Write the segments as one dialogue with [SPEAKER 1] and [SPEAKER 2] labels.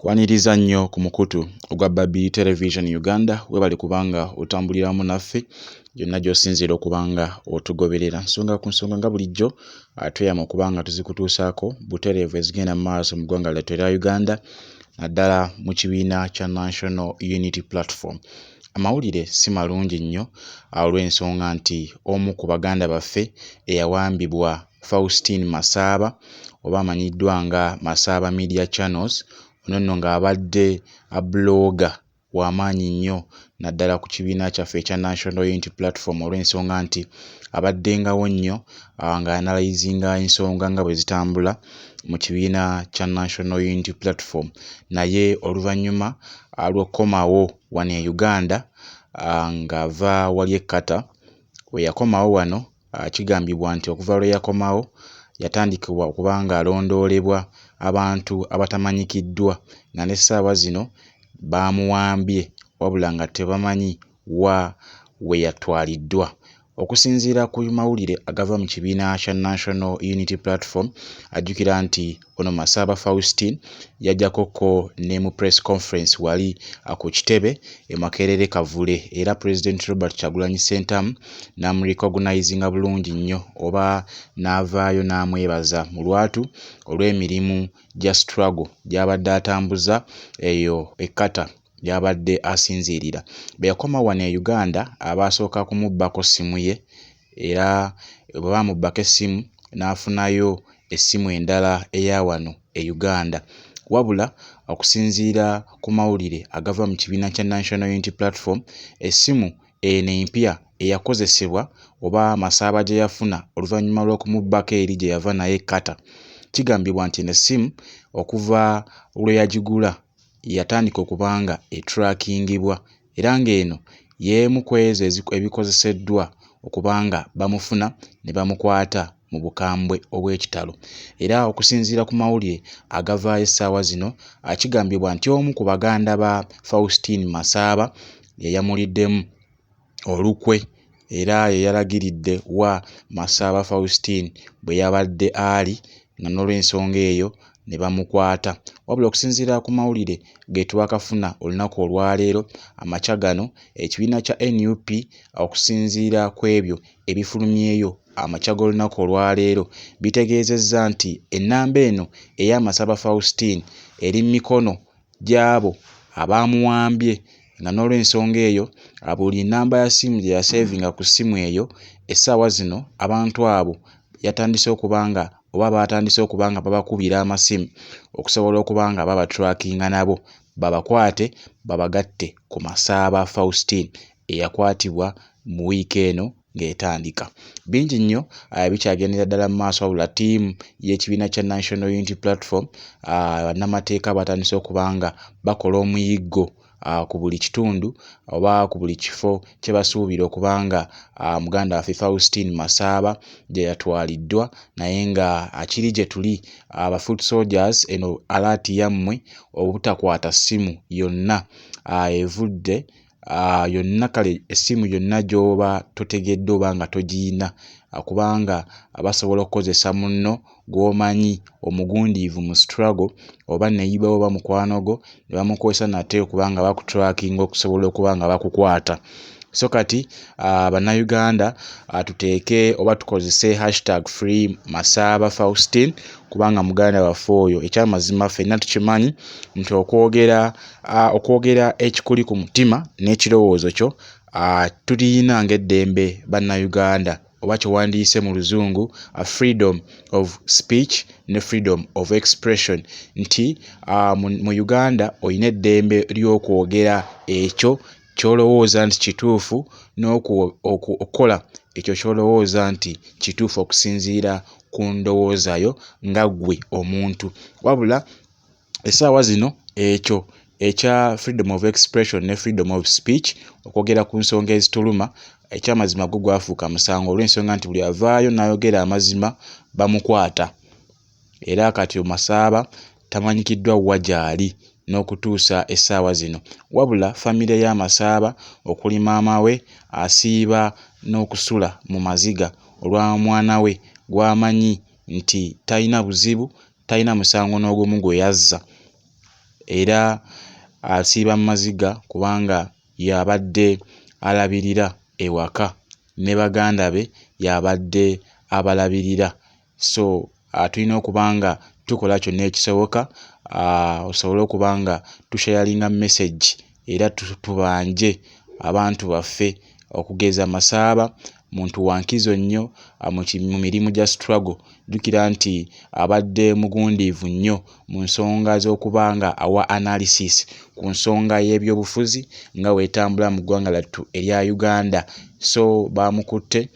[SPEAKER 1] Kwaniriza nnyo ku mukutu ogwa Babi Television Uganda webali kubanga otambuliramu naffe gyonna gy'osinziira okubanga otugoberera nsonga ku nsonga nga bulijjo tweyama okubanga tuzikutuusaako butereevu ezigenda mu maaso mu ggwanga lyattu erya Uganda naddala mu kibiina kya National Unity Platform. Amawulire si malungi nnyo olw'ensonga nti omu ku baganda baffe eyawambibwa Faustine Masaaba oba amanyiddwa nga Masaaba Media Channels ono nno ng'abadde blogger w'amaanyi nnyo naddala ku kibiina kyaffe ekya National Unity Platform olw'ensonga nti abaddengawo nnyo ng'analyzinga ensonga nga bwe zitambula mu kibiina kya National Unity Platform naye oluvannyuma lw'okkomawo wano e Uganda ng'ava wali ekkata we yakomawo wano kigambibwa nti okuva lwe yakomawo yatandikibwa okuba ng'alondoolebwa abantu abatamanyikiddwa nga n'essaawa zino baamuwambye wabula nga tebamanyi we yatwaliddwa. Okusinziira ku mawulire agava mu kibiina kya National Unity Platform ajjukira nti ono Masaaba Faustine yajjakokko ne mu press conference wali ku kitebe e Makerere Kavule era President Robert Kyagulanyi Ssentamu n'amurecognizinga bulungi nnyo oba n'avaayo n'amwebaza mu lwatu olw'emirimu gya struggle gy'abadde atambuza eyo ekkata gy'abadde asinziirira. Bwe yakoma wano e Uganda abaasooka kumubbako ssimu ye era bwe baamubbako essimu n'afunayo essimu endala eya wano e Uganda. Wabula okusinziira ku mawulire agava mu kibiina kya National Unity Platform essimu eno empya eyakozesebwa oba Masaaba gye yafuna oluvannyuma lw'okumubbako eri gye yava naye ekkata kigambibwa nti essimu okuva lwe yagigula yatandika okubanga etrackingibwa era ng'eno y'emu ku ezo ebikozeseddwa okubanga bamufuna ne bamukwata mu bukambwe obw'ekitalo. Era okusinziira ku mawulire agavaayo essaawa zino kigambibwa nti omu ku baganda ba Faustine Masaaba yayamuliddemu olukwe era ye yalagiridde wa Masaaba Faustine bwe yabadde ali nga n'olw'ensonga eyo ne bamukwata. Wabula okusinziira ku mawulire ge twakafuna olunaku olwaleero amakya gano ekibiina kya NUP okusinziira ku ebyo ebifulumyeyo amakya g'olunaku olwaleero bitegeezezza nti ennamba eno eya Masaaba Faustine eri mu mikono gy'abo abaamuwambye nga n'olw'ensonga eyo buli nnamba ya ssimu gye yaseevinga ku ssimu eyo essaawa zino abantu abo yatandise okubanga oba baatandise okubanga babakubira amasimu okusobola okubanga babatrackinga nabo babakwate babagatte ku Masaaba Faustine eyakwatibwa mu wiiki eno ng'etandika. Bingi nnyo bikyagendera ddala mu maaso wabula ttiimu y'ekibiina kya National Unity Platform bannamateeka batandise okubanga bakola omuyiggo ku buli kitundu oba ku buli kifo kye basuubira okubanga muganda waffe Faustine Masaaba gye yatwaliddwa naye nga akiri gye tuli foot soldiers eno alaati yammwe obutakwata ssimu yonna evudde yonna kale essimu yonna gy'oba totegedde oba nga togiyina kubanga basobola okukozesa munno gw'omanyi omugundiivu mu struggle oba neyiba oba mukwano gwo ne bamukozesa nate okubanga bakutrackinga okusobola okubanga bakukwata. So kati bannayuganda tuteeke oba tukozese #free Masaaba Faustine kubanga muganda waffe oyo ekyamazima ffenna tukimanyi nti okwogera ekikuli ku mutima n'ekirowoozo kyo tulina ng'eddembe bannayuganda oba kyewandiise mu luzungu freedom of speech ne freedom of expression nti mu Uganda olina eddembe ly'okwogera ekyo ky'olowooza nti kituufu n'okukola ekyo ky'olowooza nti kituufu okusinziira ku ndowooza yo nga ggwe omuntu. Wabula essaawa zino ekyo ekya freedom of expression ne freedom of speech okwogera ku nsonga ezituluma ekyamazima gwo gwafuuka musango olw'ensonga nti buli avaayo n'ayogera amazima bamukwata era kati Masaaba tamanyikiddwa wa gy'ali n'okutuusa essaawa zino. Wabula famire ya Masaaba okuli maama we asiiba n'okusula mu maziga olwa mwana we gw'amanyi nti talina buzibu talina musango n'ogumu gwe yazza era asiiba mu maziga kubanga y'abadde alabirira ewaka ne baganda be y'abadde abalabirira. So tulina okuba nga tukola kyonna ekisoboka osobole okuba nga tusharinga message era tubanje abantu baffe okugeza Masaaba muntu wankizo nnyo mu mirimu gya struggle. Jjukira nti abadde mugundiivu nnyo mu nsonga z'okuba nga awa analysis ku nsonga y'ebyobufuzi nga weetambula mu ggwanga lattu erya Uganda. So baamukutte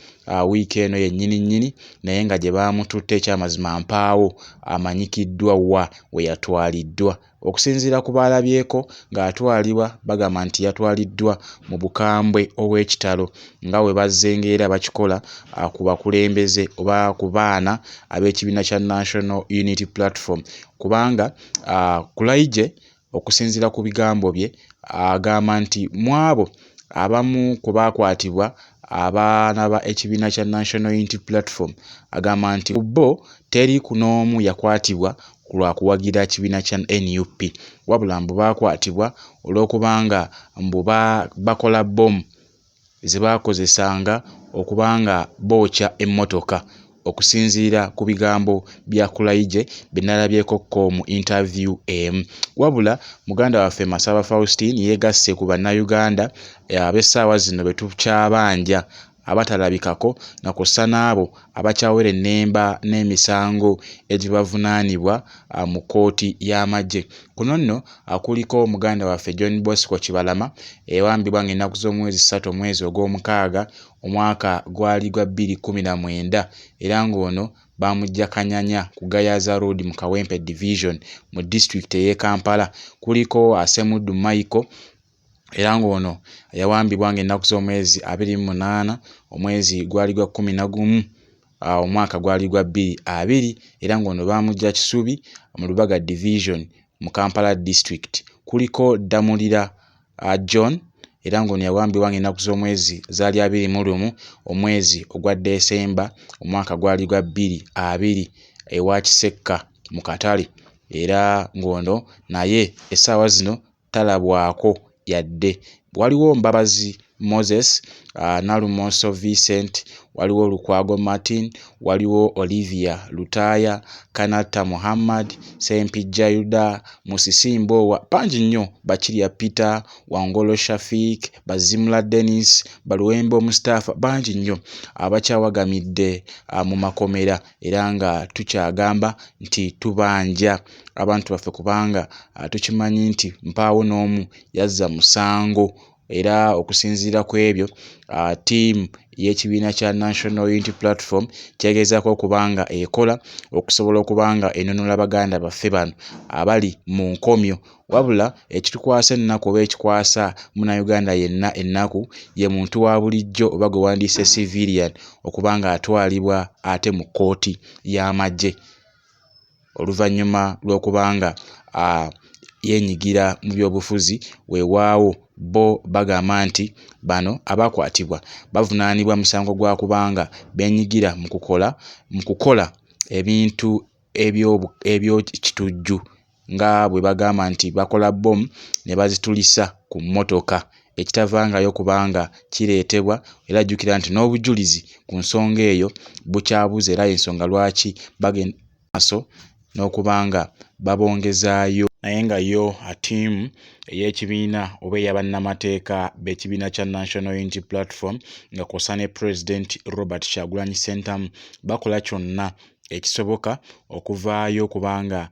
[SPEAKER 1] wiiki eno yennyini naye nga gye baamututte ekyamazima mpaawo amanyikiddwa wa we yatwaliddwa. Okusinziira ku baalabyeko ng'atwalibwa bagamba nti yatwaliddwa mu bukambwe obw'ekitalo nga bwe bazzenga era bakikola ku bakulembeze oba ku baana ab'ekibiina kya National Unity Platform kubanga Kulaije okusinziira ku bigambo bye agamba nti mu abo abamu ku baakwatibwa abaana ba ekibiina kya National Unity Platform agamba nti bo teri kunoomu yakwatibwa lwa kuwagira ekibiina kya NUP wabula mbu baakwatibwa olw'okubanga mbu bakola bbomu ze baakozesanga okubanga bookya emmotoka. Okusinziira ku bigambo bya Kulaije binalabyeko mu interview emu. Wabula muganda waffe Masaba Faustin yeegasse ku bannayuganda ab'essaawa zino be tukyabanja abatalabikako na kussa n'abo abakyawera ennemba n'emisango egibavunaanibwa mu kkooti y'amagye. Kuno nno kuliko muganda waffe John Bosco Kibalama ewambibwa ng'ennaku z'omwezi 3 omwezi ogw'omukaaga omwaka gwali gwa 2019 era ng'ono bamujja Kanyanya ku Gayaza Road mu Kawempe Division mu district ey'e Kampala. Kuliko Asemuddu Michael era ng'ono yawambibwa ng'ennaku z'omwezi 28 omwezi gwali gwa 11 omwaka gwali gwa 2020 era ng'ono bamujja Kisubi mu Lubaga Division mu Kampala District. Kuliko Damulira John era ng'ono yawambibwa ng'ennaku z'omwezi zaali 21 omwezi ogwa Desemba omwaka gwali gwa 2020 ewa Kisekka mu Katale era ng'ono naye essaawa zino talabwako yadde. Waliwo Mbabazi Moses, Nalumoso Vincent, waliwo Lukwago Martin, waliwo Olivia Lutaya, Kanata Muhammad, Sempijja Yuda, Musisimbo bangi nnyo, Bakirya Peter, Wangolo Shafik, Bazimula Dennis, Baluwembo Mustafa bangi nnyo abakyawagamidde mu makomera era nga tukyagamba nti tubanja abantu baffe kubanga tukimanyi nti mpaawo n'omu yazza musango. Era okusinziira ku ebyo ttiimu y'ekibiina kya National Unity Platform kyegezaako okubanga ekola okusobola okubanga enunula baganda baffe bano abali mu nkomyo. Wabula ekitukwasa ennaku oba ekikwasa Munnayuganda yenna ennaku ye muntu wa bulijjo oba gwe wandiise civilian okubanga atwalibwa ate mu kkooti y'amagye oluvannyuma lw'okubanga yenyigira mu byobufuzi. Weewaawo bo bagamba nti bano abakwatibwa bavunaanibwa musango gwa kubanga benyigira mu kukola ebintu eby'ekitujju nga bwe bagamba nti bakola bbomu ne bazitulisa ku mmotoka ekitavangayo kubanga kireetebwa. Era jjukira nti n'obujulizi ku nsonga eyo bukyabuze era ensonga lwaki bagenda maaso n'okubanga babongezaayo. Naye nga yo ttiimu ey'ekibiina oba ey'abannamateeka b'ekibiina kya National Unity Platform nga kw'ossa ne President Robert Kyagulanyi Ssentamu bakola kyonna ekisoboka okuvaayo kubanga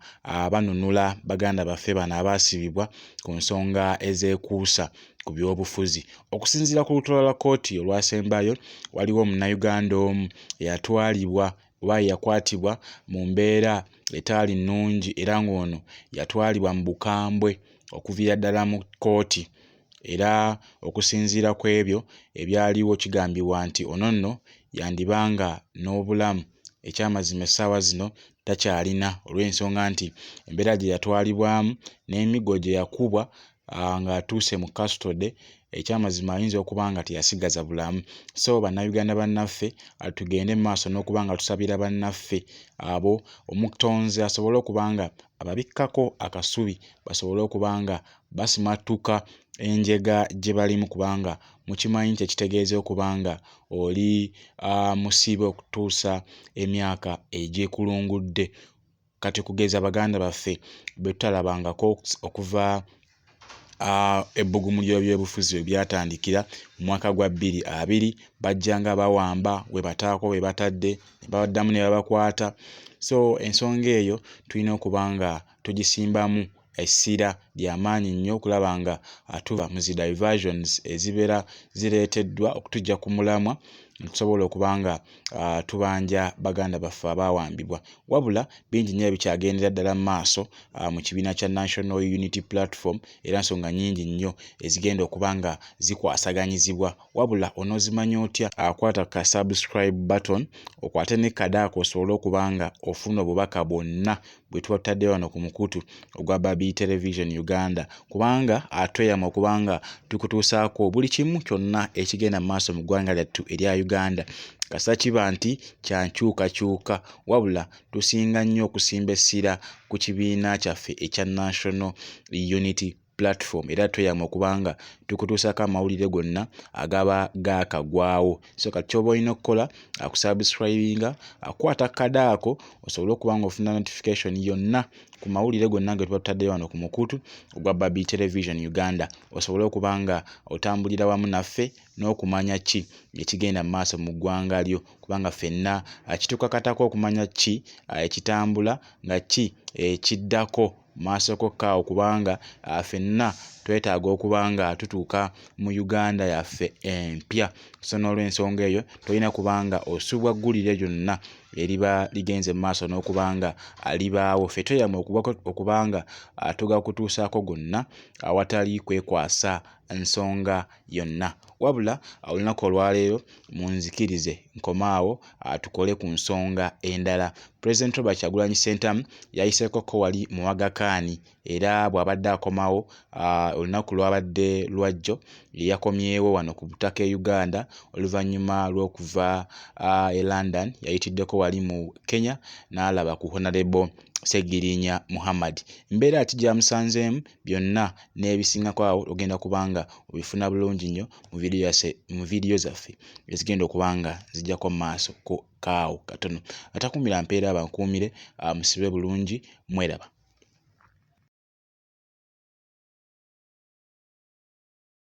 [SPEAKER 1] banunula baganda baffe bano abaasibibwa ku nsonga ezeekuusa ku byobufuzi. Okusinziira ku lutuula lwa kkooti olwasembayo waliwo Munnayuganda omu eyatwalibwa oba yakwatibwa mu mbeera etaali nnungi era ng'ono yatwalibwa mu bukambwe okuviira ddala mu kkooti. Era okusinziira ku ebyo ebyaliwo kigambibwa nti ono nno yandibanga n'obulamu ekyamazima essaawa zino takyalina olw'ensonga nti embeera gye yatwalibwamu n'emiggo gye yakubwa ng'atuuse mu custody ekyamazima ayinza okuba nga teyasigaza bulamu. So bannayuganda bannaffe tugende mu maaso n'okuba nga tusabira bannaffe abo Omutonzi asobole okuba nga ababikkako akasubi basobole okuba nga basimatuka enjega gye balimu, kubanga mukimanyi nti ekitegeeza okuba nga oli musibe okutuusa emyaka egyekulungudde. Kati kugeza baganda baffe bwe tutalabangako okuva ebbugumu ly'ebyobufuzi we byatandikira mu mwaka gwa 2020 bajjanga bawamba we bataako we batadde ne babaddamu ne babakwata. So ensonga eyo tulina okuba nga tugisimbamu essira ly'amaanyi nnyo okulaba nga tuva mu zi diversions ezibeera zireeteddwa okutujja ku mulamwa tusobola okuba nga tubanja baganda baffe abawambibwa. Wabula bingi nnyo ebikyagendera ddala mu maaso mu kibiina kya National Unity Platform, era nsonga nnyingi nnyo ezigenda okuba nga zikwasaganyizibwa. Wabula onoozimanya otya? Akwata ka subscribe button okwate ne kadaako osobole okuba nga ofuna obubaka bwonna bwe tuba tutadde wano ku mukutu ogwa Babi Television Uganda, kubanga atweyama okuba nga tukutuusaako buli kimu kyonna ekigenda mu maaso mu ggwanga lyattu erya Uganda. Kasa kiba nti kya nkyukakyuka, wabula tusinga nnyo okusimba essira ku kibiina kyaffe ekya National Unity Platform, era tweyama okuba nga tukutuusako amawulire gonna agaba gaakagwawo. So kati ky'oba olina okukola akusubscribinga, akwata kadaako osobole okuba nga ofuna notification yonna ku mawulire gonna ge tuba tutaddeyo wano ku mukutu ogwa Babi Television Uganda, osobole okuba nga otambulira wamu naffe n'okumanya ki ekigenda mu maaso mu ggwanga lyo, kubanga ffenna kitukakatako okumanya ki ekitambula nga ki ekiddako maaso kokka, okubanga ffenna twetaaga okuba nga tutuuka mu Uganda yaffe empya. So n'olw'ensonga eyo tolina kubanga osubwa ggulire lyonna eriba ligenze mu maaso n'okuba nga alibaawo. Ffe tweyama okuba nga tugakutuusaako gonna awatali kwekwasa nsonga yonna. Wabula olunaku olwaleero munzikirize nkomaawo tukole ku nsonga endala. President Robert Kyagulanyi Ssentamu yayiseekoko wali mu Wagakaani, era bw'abadde akomawo olunaku lwabadde lwajjo yakomyewo wano ku butaka e Uganda oluvannyuma lw'okuva e London. Yayitiddeko wali mu Kenya n'alaba ku Honorable Ssegirinya Muhammad. Mbeera ati gyamusanzeemu byonna n'ebisingako awo ogenda kubanga obifuna bulungi nnyo mu vidiyo zaffe ezigenda okuba nga zijjako mu maaso kaawo katono. Atakumira mpeera abankuumire musibe bulungi, mweraba.